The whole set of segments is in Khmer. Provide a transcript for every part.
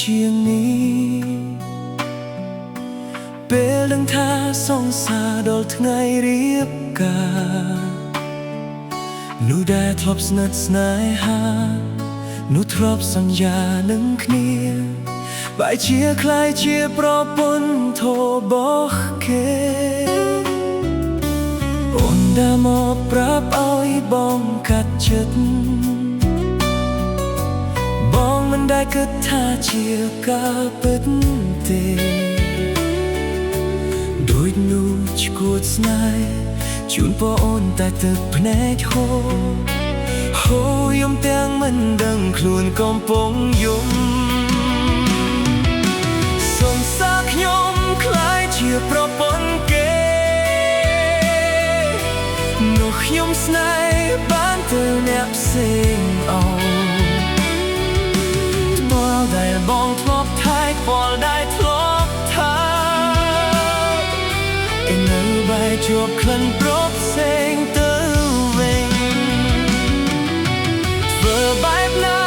ជាងនេះពេលដឹងថាសង្សារដល់ថ្ងៃរៀបការនោះដែលធ្លាប់ស្និទ្ធស្នេហានោះធ្លាប់សន្យានឹងគ្នាបែរជាคล้ายជាប្រពន្ធធោបោះគេអូនដើរមកប្រាប់ឲ្យបងកាត់ចិត្តបងមិនដែលគិតថាជាការពិតទេដូចនោះឈួតស្នេហ៍ជូនបងអូនតែទឹកភ្នែកហូរយំទាំងមិនដឹងខ្លួនកំពុងយំសង្សារខ្ញុំคล้ายជាប្រពន្ធគេនោះខ្ញុំស្នេហ៍បានទៅអ្នកផ្សេងអោថ្មដែលបងធ្លាប់ថែខ្វល់ដែលធ្លាប់ថាឯនៅបែរជាប់ក្លិនប្រផ្សេងទៅវិញធ្វើបែបណា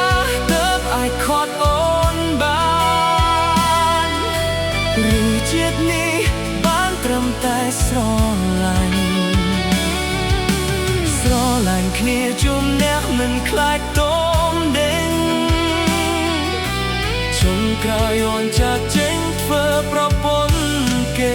ទើបអាចខត់អូនបានឬជាតិនេះបានត្រឹមតែស្រឡាញ់គ្នាជុំអ្នកមិនខ្លាចតមដេញចុងក្រោយអូនចាក់ចេញធ្វើប្រពន្ធគេ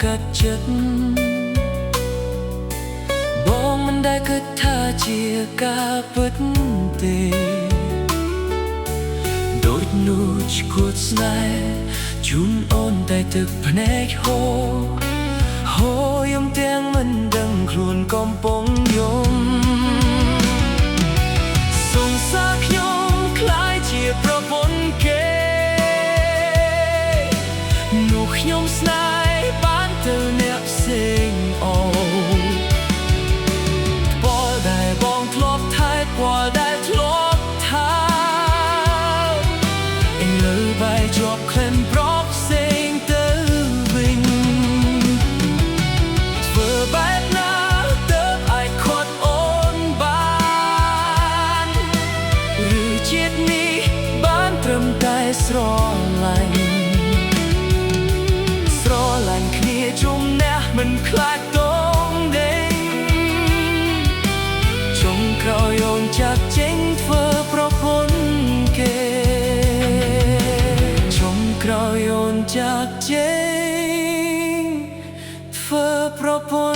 កាត់ចិត្តបងមិនដែលគិតថាជាការពិតទេដូចនោះឈួតស្នេហ៍ជូនអូនតែទឹកភ្នែកហូរយំទាំងមិនដឹងខ្លួនកំពុងយំសង្សារខ្ញុំคล้ายជាប្រពន្ធគេនោះខ្ញុំស្នេហ៍ទៅអ្នកផ្សេងអូបលដែលបងធ្លាប់ថែបលដែលធ្លាប់ថាឯលើបែរជាប់ក្លិនប្រផ្សេងទៅវិញធ្វើបែបណាទើបអាចខត់អូនបានឬជាតិនេះបានត្រឹមតែស្រឡាញ់គ្នាជុំអ្នកមិនខ្លាចតងដេញចុងក្រោយអូនចាក់ចេញធ្វើប្រពន្ធគេចុងក្រោយអូនចាក់ចេញធ្វើប្រពន្ធ